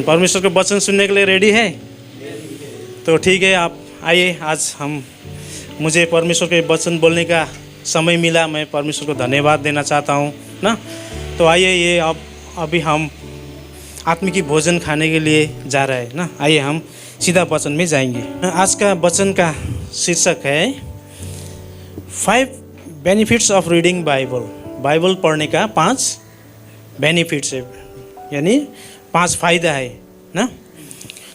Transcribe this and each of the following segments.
परमेश्वर के वचन सुनने के लिए रेडी है? तो ठीक है, आप आइए। आज मुझे परमेश्वर के वचन बोलने का समय मिला, मैं परमेश्वर को धन्यवाद देना चाहता हूँ ना। तो आइए, ये अब अभी हम आत्मिक भोजन खाने के लिए जा रहे हैं ना। आइए हम सीधा वचन में जाएंगे। आज का वचन का शीर्षक है 5 benefits of reading Bible. Bible पढ़ने का 5 बेनिफिट्स है, यानी 5 फ़ायदा है ना।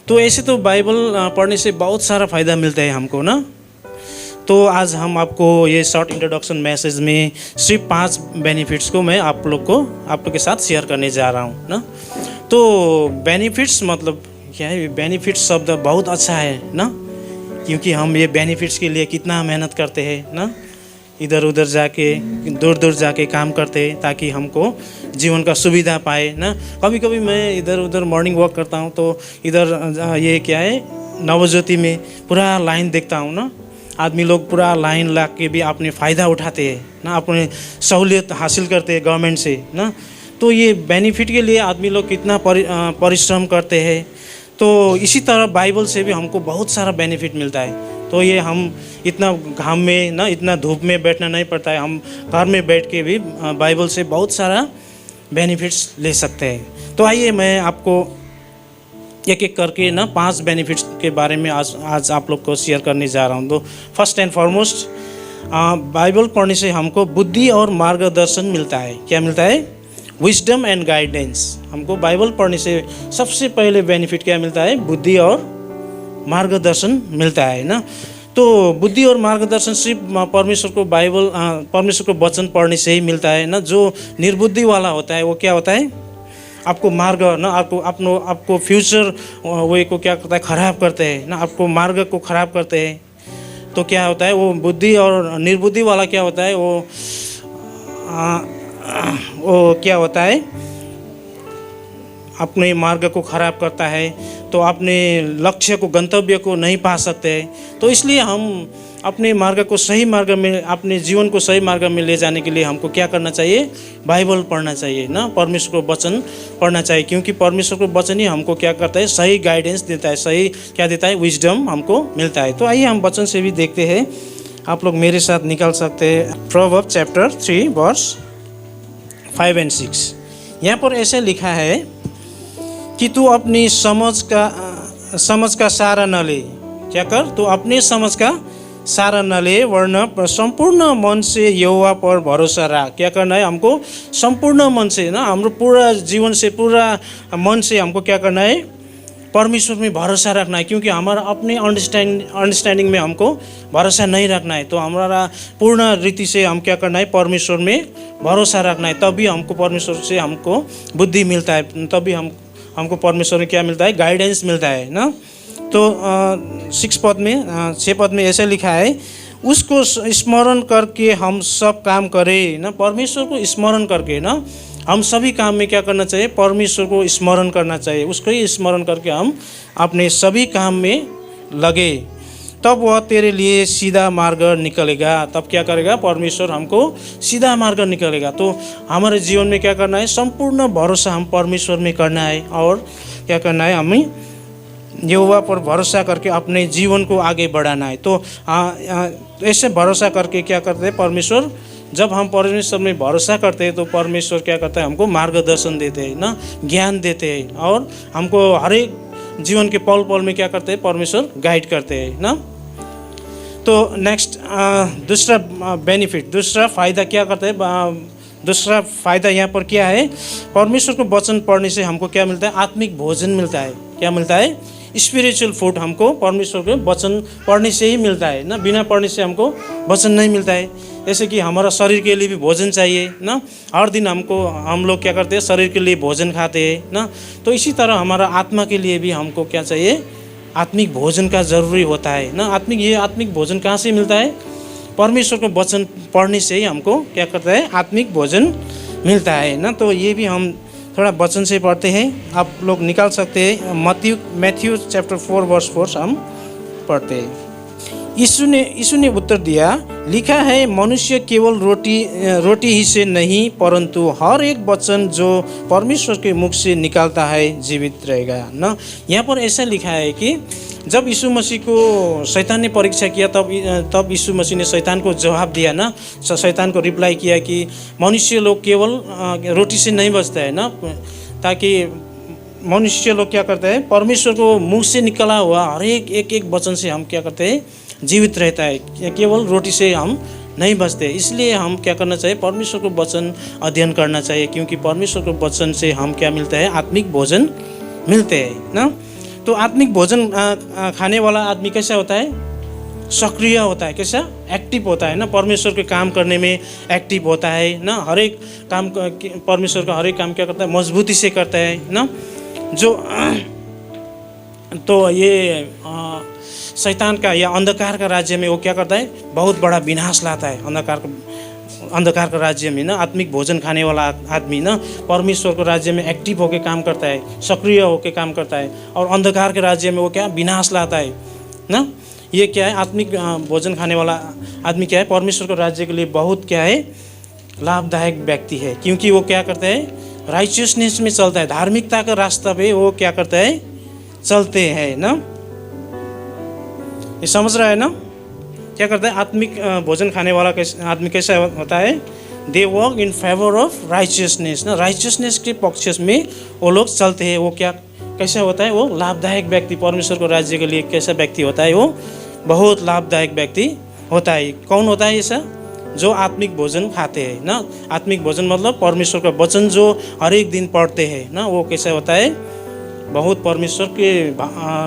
तो ऐसे तो बाइबल पढ़ने से बहुत सारा फ़ायदा मिलता है हमको ना। तो आज हम आपको ये शॉर्ट इंट्रोडक्शन मैसेज में सिर्फ 5 बेनिफिट्स को मैं आप लोग के साथ शेयर करने जा रहा हूँ ना। तो बेनिफिट्स मतलब क्या है? बेनिफिट्स शब्द बहुत अच्छा है ना, क्योंकि हम ये बेनिफिट्स के लिए कितना मेहनत करते हैं ना। इधर उधर जाके दूर दूर जाके काम करते हैं ताकि हमको जीवन का सुविधा पाए ना। कभी कभी मैं इधर उधर मॉर्निंग वॉक करता हूँ तो इधर ये क्या है, नवज्योति में पूरा लाइन देखता हूँ ना। आदमी लोग पूरा लाइन ला के भी अपने फ़ायदा उठाते हैं ना, अपने सहूलियत हासिल करते हैं गवर्नमेंट से ना। तो ये बेनिफिट के लिए आदमी लोग कितना परिश्रम करते हैं। तो इसी तरह बाइबल से भी हमको बहुत सारा बेनिफिट मिलता है। तो ये हम इतना घाम में ना, इतना धूप में बैठना नहीं पड़ता है, हम घर में बैठ के भी बाइबल से बहुत सारा बेनिफिट्स ले सकते हैं। तो आइए, मैं आपको एक एक करके ना 5 बेनिफिट्स के बारे में आज आप लोग को शेयर करने जा रहा हूँ। तो फर्स्ट एंड फॉरमोस्ट, बाइबल पढ़ने से हमको बुद्धि और मार्गदर्शन मिलता है। क्या मिलता है? Wisdom and guidance. हमको बाइबल पढ़ने से सबसे पहले बेनिफिट क्या मिलता है? बुद्धि और मार्गदर्शन मिलता है ना। तो बुद्धि और मार्गदर्शन सिर्फ परमेश्वर को वचन पढ़ने से ही मिलता है ना। जो निर्बुद्धि वाला होता है वो क्या होता है? आपको मार्ग ना, आपको फ्यूचर वो को क्या करता है? खराब करते हैं ना, आपको मार्ग को खराब करते हैं। तो क्या होता है? वो बुद्धि और निर्बुद्धि वाला क्या होता है? वो क्या होता है? अपने मार्ग को खराब करता है, तो अपने लक्ष्य को, गंतव्य को नहीं पा सकते। तो इसलिए हम अपने मार्ग को सही मार्ग में, अपने जीवन को सही मार्ग में ले जाने के लिए हमको क्या करना चाहिए? बाइबल पढ़ना चाहिए ना, परमेश्वर को वचन पढ़ना चाहिए। क्योंकि परमेश्वर को वचन ही हमको क्या करता है? सही गाइडेंस देता है, सही क्या देता है? विजडम हमको मिलता है। तो आइए हम वचन से भी देखते हैं। आप लोग मेरे साथ निकाल सकते हैं प्रोवर्ब चैप्टर 3 वर्स 5 और 6। यहाँ पर ऐसे लिखा है कि तू अपनी समझ का सहारा न ले। क्या कर? तू अपनी समझ का सहारा न ले, वरना संपूर्ण मन से यहोवा पर भरोसा रख। क्या करना है हमको? संपूर्ण मन से ना, हाम्रो पूरा जीवन से, पूरा मन से हमको क्या करना है? परमेश्वर में भरोसा रखना है। क्योंकि हमारा अपने अंडरस्टैंडिंग में हमको भरोसा नहीं रखना है। तो हमारा पूर्ण रीति से हम क्या करना है? परमेश्वर में भरोसा रखना है। तभी हमको परमेश्वर से हमको बुद्धि मिलता है, तभी हमको परमेश्वर में क्या मिलता है? गाइडेंस मिलता है ना। तो 6 पद में ऐसे लिखा है, उसको स्मरण करके हम सब काम करें ना। परमेश्वर को स्मरण करके ना हम सभी काम में क्या करना चाहिए? परमेश्वर को स्मरण करना चाहिए। उसको ही स्मरण करके हम अपने सभी काम में लगे, तब वह तेरे लिए सीधा मार्ग निकलेगा। तब क्या करेगा? परमेश्वर हमको सीधा मार्ग निकलेगा। तो हमारे जीवन में क्या करना है? संपूर्ण भरोसा हम परमेश्वर में करना है। और क्या करना है? हमें यहोवा पर भरोसा करके अपने जीवन को आगे बढ़ाना है। तो ऐसे भरोसा करके क्या करते हैं? परमेश्वर, जब हम परमेश्वर में भरोसा करते हैं तो परमेश्वर क्या करता है? हमको मार्गदर्शन देते हैं ना, ज्ञान देते हैं, और हमको हर एक जीवन के पल पल में क्या करते हैं? परमेश्वर गाइड करते हैं ना। तो नेक्स्ट, दूसरा बेनिफिट, दूसरा फ़ायदा क्या करते हैं? दूसरा फ़ायदा यहाँ पर क्या है? परमेश्वर को वचन पढ़ने से हमको क्या मिलता है? आत्मिक भोजन मिलता है। क्या मिलता है? स्पिरिचुअल फूड हमको परमेश्वर के वचन पढ़ने से ही मिलता है ना। बिना पढ़ने से हमको वचन नहीं मिलता है। जैसे कि हमारा शरीर के लिए भी भोजन चाहिए ना। हर दिन हम लोग क्या करते हैं? शरीर के लिए भोजन खाते हैं ना। तो इसी तरह हमारा आत्मा के लिए भी हमको क्या चाहिए? आत्मिक भोजन का ज़रूरी होता है ना। ये आत्मिक भोजन कहाँ से मिलता है? परमेश्वर को वचन पढ़ने से ही हमको क्या करता है? आत्मिक भोजन मिलता है ना। तो ये भी हम थोड़ा वचन से पढ़ते हैं। आप लोग निकाल सकते हैं मैथ्यू चैप्टर 4 वर्स 4 हम पढ़ते हैं। यीशु ने उत्तर दिया, लिखा है मनुष्य केवल रोटी ही से नहीं परंतु हर एक वचन जो परमेश्वर के मुख से निकालता है जीवित रहेगा ना। यहाँ पर ऐसा लिखा है कि जब यीशु मसीह को शैतान ने परीक्षा किया तब यीशु मसीह ने शैतान को जवाब दिया ना, शैतान को रिप्लाई किया कि मनुष्य लोग केवल रोटी से नहीं बचता है ना, ताकि मनुष्य लोग क्या करते हैं, परमेश्वर को मुंह से निकला हुआ हर एक वचन से हम क्या करते हैं, जीवित रहता है, केवल रोटी से हम नहीं बचते। इसलिए हम क्या करना चाहिए, परमेश्वर को वचन अध्ययन करना चाहिए, क्योंकि परमेश्वर को वचन से हम क्या मिलता है, आत्मिक भोजन मिलते हैं ना। तो आत्मिक भोजन खाने वाला आदमी कैसा होता है, सक्रिय होता है, कैसा एक्टिव होता है ना, परमेश्वर के काम करने में एक्टिव होता है ना, हर एक काम परमेश्वर का हर एक काम क्या करता है, मजबूती से करता है ना। जो तो ये शैतान का या अंधकार का राज्य में वो क्या करता है, बहुत बड़ा विनाश लाता है। अंधकार का राज्य में ना आत्मिक भोजन खाने वाला आदमी ना परमेश्वर के राज्य में एक्टिव होकर काम करता है, सक्रिय होकर काम करता है, और अंधकार के राज्य में वो क्या विनाश लाता है ना। ये क्या है, आत्मिक भोजन खाने वाला आदमी क्या है, परमेश्वर के राज्य के लिए बहुत क्या है, लाभदायक व्यक्ति है, क्योंकि वो क्या करता है, राइचियसनेस में चलता है, धार्मिकता का रास्ता पे वो क्या करता है, चलते हैं ना। ये समझ रहा है ना, क्या करता है, आत्मिक भोजन खाने वाला आदमी कैसा होता है, they walk in favour of righteousness ना, राइचियसनेस के पक्ष में वो लोग चलते हैं। वो क्या कैसा होता है, वो लाभदायक व्यक्ति, परमेश्वर को राज्य के लिए कैसा व्यक्ति होता है, वो बहुत लाभदायक व्यक्ति होता है। कौन होता है ऐसा, जो आत्मिक भोजन खाते हैं ना। आत्मिक भोजन मतलब परमेश्वर का वचन जो हर एक दिन पढ़ते हैं ना, वो कैसा होता है, बहुत परमेश्वर के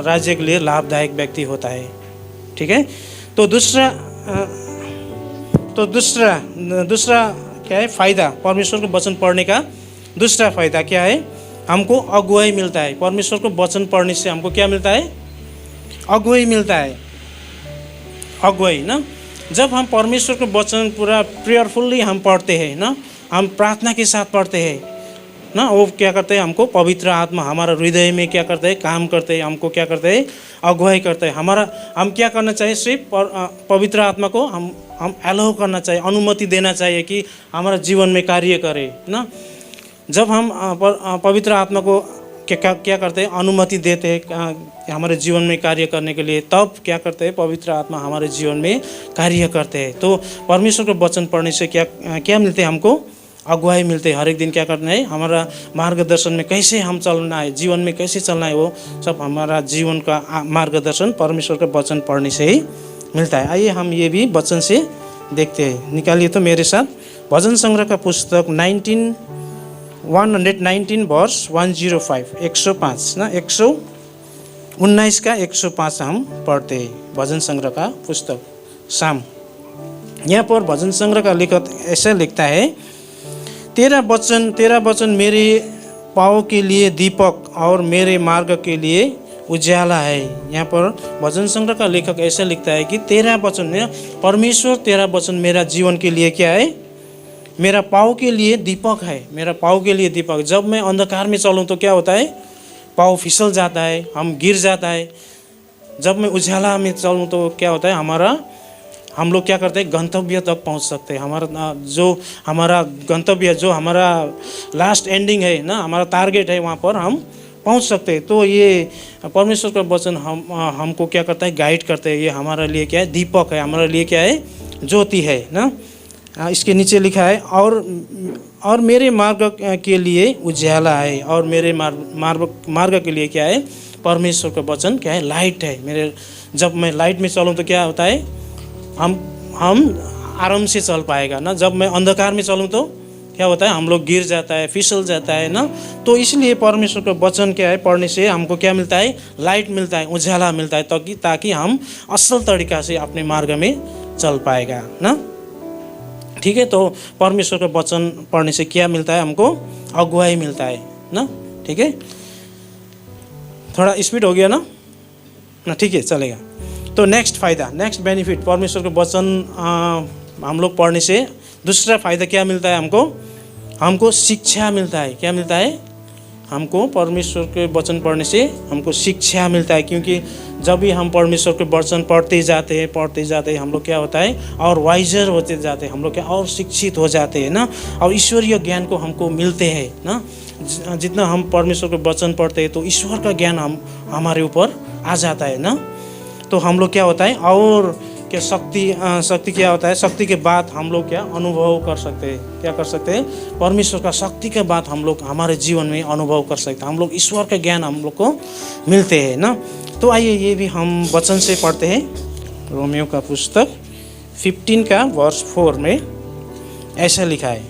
राज्य के लिए लाभदायक व्यक्ति होता है। ठीक है। तो दूसरा क्या है फ़ायदा, परमेश्वर को वचन पढ़ने का दूसरा फ़ायदा क्या है, हमको अगुवाई मिलता है। परमेश्वर को वचन पढ़ने से हमको क्या मिलता है, अगुवाई मिलता है। अगुवाई ना, जब हम परमेश्वर को वचन पूरा प्रेयरफुल्ली हम पढ़ते हैं ना, हम प्रार्थना के साथ पढ़ते हैं ना, वो क्या करते हैं, हमको पवित्र आत्मा हमारा हृदय में क्या करते हैं, काम करते हैं, हमको क्या करते हैं, अगुवाई करते हैं। हम क्या करना चाहिए, सिर्फ पवित्र आत्मा को हम अलाउ करना चाहिए, अनुमति देना चाहिए कि हमारा जीवन में कार्य करे ना। जब हम पवित्र आत्मा को क्या करते हैं, अनुमति देते हैं हमारे जीवन में कार्य करने के लिए, तब क्या करते हैं, पवित्र आत्मा हमारे जीवन में कार्य करते हैं। तो परमेश्वर को वचन पढ़ने से क्या मिलते हैं, हमको अगुवाई मिलते हैं। हर एक दिन क्या करना है, हमारा मार्गदर्शन में कैसे हम चलना है, जीवन में कैसे चलना है, वो सब हमारा जीवन का मार्गदर्शन परमेश्वर का वचन पढ़ने से ही मिलता है। आइए हम ये भी वचन से देखते हैं। निकालिए तो मेरे साथ भजन संग्रह का पुस्तक 119 वर्ष 105 105 ना, 119 का 105 हम पढ़ते हैं। भजन संग्रह का पुस्तक शाम, यहाँ पर भजन संग्रह का लेखक ऐसा लिखता है, तेरा वचन मेरे पाँव के लिए दीपक और मेरे मार्ग के लिए उजाला है। यहाँ पर भजन संग्रह का लेखक ऐसा लिखता है कि तेरा वचन, परमेश्वर तेरा वचन मेरा जीवन के लिए क्या है, मेरा पाँव के लिए दीपक है, मेरा पाँव के लिए दीपक। जब मैं अंधकार में चलूँ तो क्या होता है, पाँव फिसल जाता है, हम गिर जाता है। जब मैं उजाला में चलूँ तो क्या होता है, हम लोग क्या करते हैं, गंतव्य तक पहुंच सकते हैं। हमारा गंतव्य, जो हमारा लास्ट एंडिंग है ना, हमारा टारगेट है, वहाँ पर हम पहुंच सकते हैं। तो ये परमेश्वर का वचन हमको क्या करता है, गाइड करते हैं। ये हमारे लिए क्या है, दीपक है, हमारे लिए क्या है, ज्योति है ना। इसके नीचे लिखा है, और मेरे मार्ग के लिए उजाला है, और मेरे मार्ग के लिए क्या है, परमेश्वर का वचन क्या है, लाइट है। जब मैं लाइट में चलूँ तो क्या होता है, हम आराम से चल पाएगा ना। जब मैं अंधकार में चलूँ तो क्या होता है, हम लोग गिर जाता है, फिसल जाता है ना। तो इसलिए परमेश्वर का वचन क्या है, पढ़ने से हमको क्या मिलता है, लाइट मिलता है, उजाला मिलता है, ताकि हम असल तरीका से अपने मार्ग में चल पाएगा ना। ठीक है। तो परमेश्वर का वचन पढ़ने से क्या मिलता है, हमको अगुवाई मिलता है ना। ठीक है, थोड़ा स्पीड हो गया ना, ठीक है, चलेगा। तो नेक्स्ट बेनिफिट, परमेश्वर के वचन हम लोग पढ़ने से दूसरा फ़ायदा क्या मिलता है, हमको शिक्षा मिलता है। क्या मिलता है, हमको परमेश्वर के वचन पढ़ने से हमको शिक्षा मिलता है। क्योंकि जब भी हम परमेश्वर के वचन पढ़ते जाते हैं हम लोग क्या होता है और वाइजर होते जाते हैं, हम लोग क्या और शिक्षित हो जाते हैं ना, और ईश्वरीय ज्ञान को हमको मिलते हैं ना। जितना हम परमेश्वर के वचन पढ़ते हैं तो ईश्वर का ज्ञान हमारे ऊपर आ जाता है ना। तो हम लोग क्या होता है और क्या शक्ति क्या होता है, शक्ति के बाद हम लोग क्या अनुभव कर सकते हैं, क्या कर सकते हैं, परमेश्वर का शक्ति के बाद हम लोग हमारे जीवन में अनुभव कर सकते हैं, हम लोग ईश्वर का ज्ञान हम लोग को मिलते हैं ना। तो आइए ये भी हम वचन से पढ़ते हैं। रोमियो का पुस्तक 15 का वर्स 4 में ऐसा लिखा है,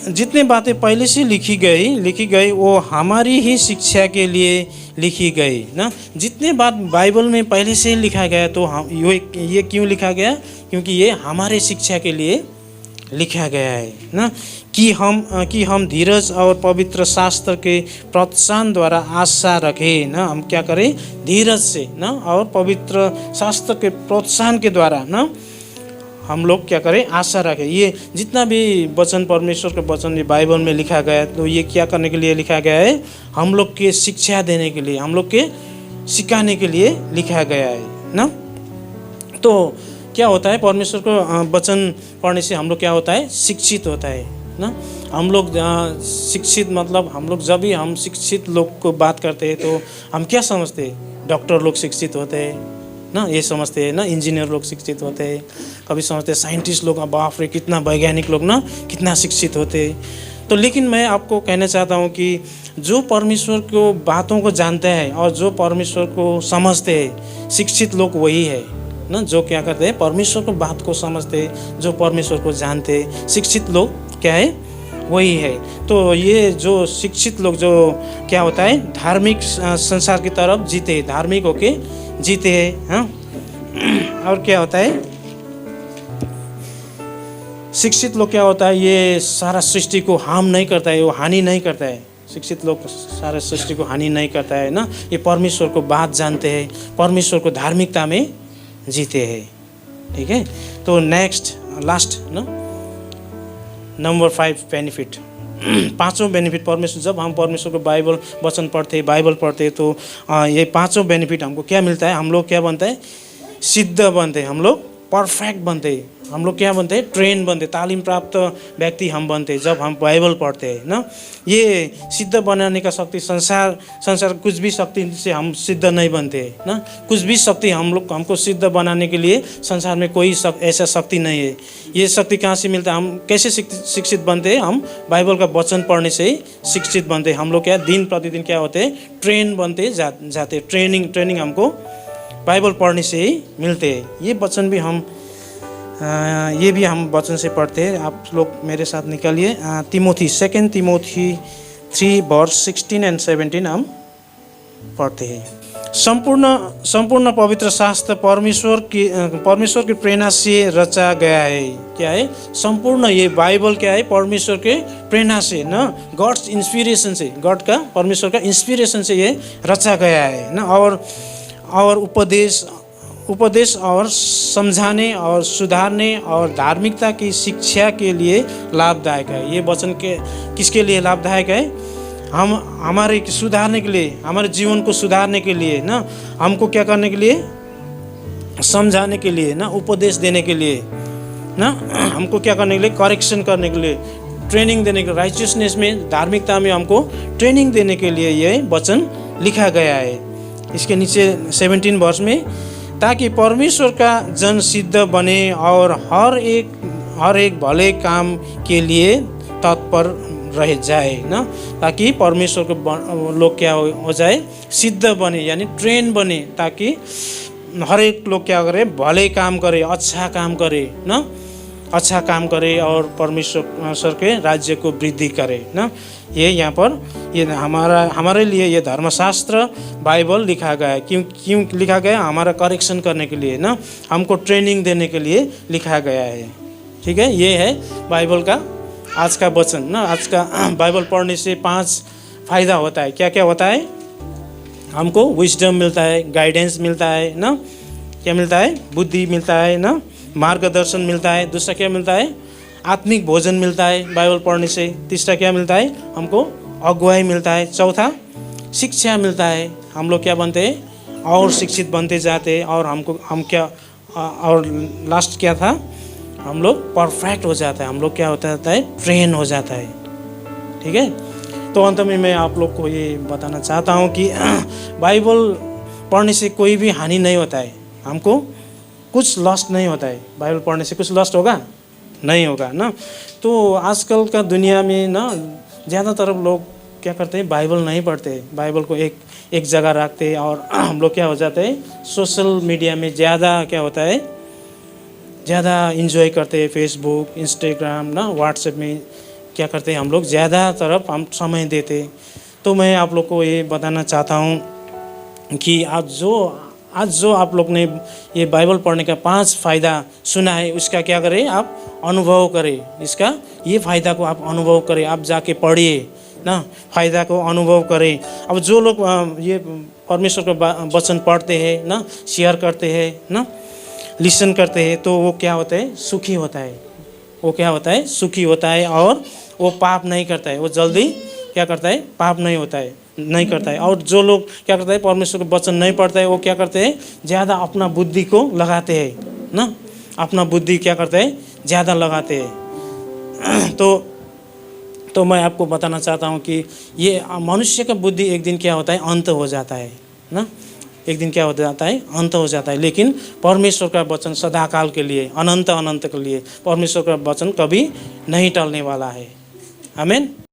जितने बातें पहले से लिखी गई वो हमारी ही शिक्षा के लिए लिखी गई ना। जितने बात बाइबल में पहले से लिखा गया तो हम ये क्यों लिखा गया, क्योंकि ये हमारे शिक्षा के लिए लिखा गया है ना, कि हम धीरज और पवित्र शास्त्र के प्रोत्साहन द्वारा आशा रखें ना। हम क्या करें, धीरज से ना और पवित्र शास्त्र के प्रोत्साहन के द्वारा ना हम लोग क्या करें, आशा रखें। ये जितना भी वचन परमेश्वर के वचन बाइबल में लिखा गया है तो ये क्या करने के लिए लिखा गया है, हम लोग के शिक्षा देने के लिए, हम लोग के सिखाने के लिए लिखा गया है ना। तो क्या होता है, परमेश्वर को वचन पढ़ने से हम लोग क्या होता है, शिक्षित होता है ना। हम लोग शिक्षित मतलब हम लोग जब भी हम शिक्षित लोग को बात करते हैं तो हम क्या समझते हैं, डॉक्टर लोग शिक्षित होते हैं ना, ये समझते हैं ना, इंजीनियर लोग शिक्षित होते हैं, कभी समझते हैं साइंटिस्ट लोग, बाप रे कितना वैज्ञानिक लोग ना कितना शिक्षित होते हैं। तो लेकिन मैं आपको कहना चाहता हूँ कि जो परमेश्वर को बातों को जानते हैं और जो परमेश्वर को समझते हैं, शिक्षित लोग वही है ना, जो क्या करते हैं, परमेश्वर को बात को समझते हैं, जो परमेश्वर को जानते हैं, शिक्षित लोग क्या है, वही है। तो ये जो शिक्षित लोग जो क्या होता है, धार्मिक संसार की तरफ जीते, धार्मिक होके जीते हैं हाँ। और क्या होता है, शिक्षित लोग क्या होता है, ये सारा सृष्टि को हार्म नहीं करता है, वो हानि नहीं करता है। शिक्षित लोग सारा सृष्टि को हानि नहीं करता है ना, ये परमेश्वर को बात जानते हैं, परमेश्वर को धार्मिकता में जीते हैं। ठीक है, तो नेक्स्ट लास्ट ना नंबर 5 बेनिफिट, पांचों बेनिफिट परमेश्वर, जब हम परमेश्वर को बाइबल वचन पढ़ते तो ये पांचों बेनिफिट हमको क्या मिलता है, हम लोग क्या बनता है, सिद्ध बनते हैं, हम लोग परफेक्ट बनते हैं, हम लोग क्या बनते हैं, ट्रेन बनते, तालीम प्राप्त व्यक्ति हम बनते हैं जब हम बाइबल पढ़ते हैं ना। ये सिद्ध बनाने का शक्ति संसार कुछ भी शक्ति से हम सिद्ध नहीं बनते ना, कुछ भी शक्ति हमको सिद्ध बनाने के लिए संसार में कोई ऐसा शक्ति नहीं है। ये शक्ति कहाँ से मिलता है, हम कैसे शिक्षित बनते हैं, हम बाइबल का वचन पढ़ने से ही शिक्षित बनते हैं। हम लोग क्या दिन प्रतिदिन क्या होते हैं, ट्रेन बनते जाते, ट्रेनिंग हमको बाइबल पढ़ने से ही मिलते हैं। ये वचन भी हम वचन से पढ़ते हैं। आप लोग मेरे साथ निकालिए, 2 तिमोथी 3 वर्स 16 एंड 17 हम पढ़ते हैं। संपूर्ण पवित्र शास्त्र परमेश्वर की प्रेरणा से रचा गया है। क्या है, संपूर्ण ये बाइबल क्या है, परमेश्वर के प्रेरणा से ना, गॉड्स इंस्पिरेशन से, गॉड का परमेश्वर का इंस्पिरेशन से ये रचा गया है ना। और उपदेश और समझाने और सुधारने और धार्मिकता की शिक्षा के लिए लाभदायक है। ये वचन किसके लिए लाभदायक है, हम हमारे सुधारने के लिए, हमारे जीवन को सुधारने के लिए ना, हमको क्या करने के लिए, समझाने के लिए ना, उपदेश देने के लिए ना, हमको क्या करने के लिए, करेक्शन करने के लिए, ट्रेनिंग देने के लिए, राइचियसनेस में, धार्मिकता में हमको ट्रेनिंग देने के लिए ये वचन लिखा गया है। इसके नीचे 17 वर्ष में, ताकि परमेश्वर का जन सिद्ध बने और हर एक भले काम के लिए तत्पर रह जाए ना, ताकि परमेश्वर को लोग क्या हो जाए, सिद्ध बने, यानी ट्रेन बने, ताकि हर एक लोग क्या करे, भले काम करे, अच्छा काम करे ना, अच्छा काम करे और परमेश्वर के राज्य को वृद्धि करे ना। ये यहाँ पर ये हमारे लिए ये धर्मशास्त्र बाइबल लिखा गया है। क्यों लिखा गया, हमारा करेक्शन करने के लिए ना, हमको ट्रेनिंग देने के लिए लिखा गया है। ठीक है, ये है बाइबल का आज का वचन ना। आज का बाइबल पढ़ने से 5 फायदा होता है। क्या क्या होता है, हमको विजडम मिलता है, गाइडेंस मिलता है ना, क्या मिलता है, बुद्धि मिलता है ना, मार्गदर्शन मिलता है। दूसरा क्या मिलता है, आत्मिक भोजन मिलता है बाइबल पढ़ने से। तीसरा क्या मिलता है, हमको अगुवाई मिलता है। चौथा शिक्षा मिलता है, हम लोग क्या बनते हैं और शिक्षित बनते जाते हैं, और हम क्या और लास्ट क्या था, हम लोग परफेक्ट हो जाता है, हम लोग क्या होता है, ट्रेन हो जाता है। ठीक है, तो अंत में मैं आप लोग को ये बताना चाहता हूँ कि बाइबल पढ़ने से कोई भी हानि नहीं होता है, हमको कुछ लॉस्ट नहीं होता है। बाइबल पढ़ने से कुछ लॉस्ट होगा नहीं होगा ना। तो आजकल का दुनिया में ना ज़्यादातर लोग क्या करते हैं, बाइबल नहीं पढ़ते, बाइबल को एक जगह रखते हैं, और हम लोग क्या हो जाते हैं, सोशल मीडिया में ज़्यादा क्या होता है, ज़्यादा इंजॉय करते हैं, फेसबुक, इंस्टाग्राम ना, व्हाट्सएप में क्या करते हैं हम लोग, ज़्यादा तरफ हम समय देते। तो मैं आप लोग को ये बताना चाहता हूँ कि आज जो आप लोग ने ये बाइबल पढ़ने का 5 फ़ायदा सुना है, उसका क्या करें, आप अनुभव करें, इसका ये फ़ायदा को आप अनुभव करें, आप जाके पढ़िए ना, फ़ायदा को अनुभव करें। अब जो लोग ये परमेश्वर का वचन पढ़ते हैं ना, शेयर करते हैं ना, लिसन करते हैं, तो वो क्या होता है, सुखी होता है, वो क्या होता है, सुखी होता है, और वो पाप नहीं करता है, वो जल्दी क्या करता है, पाप नहीं करता है। और जो लोग क्या करता है, परमेश्वर का वचन नहीं पढ़ता है, वो क्या करते हैं, ज़्यादा अपना बुद्धि को लगाते हैं ना, अपना बुद्धि क्या करते हैं, ज़्यादा लगाते हैं। तो मैं आपको बताना चाहता हूँ कि ये मनुष्य का बुद्धि एक दिन क्या होता है, अंत हो जाता है ना, एक दिन क्या हो जाता है, अंत हो जाता है। लेकिन परमेश्वर का वचन सदाकाल के लिए, अनंत के लिए परमेश्वर का वचन कभी नहीं टलने वाला है। आमीन।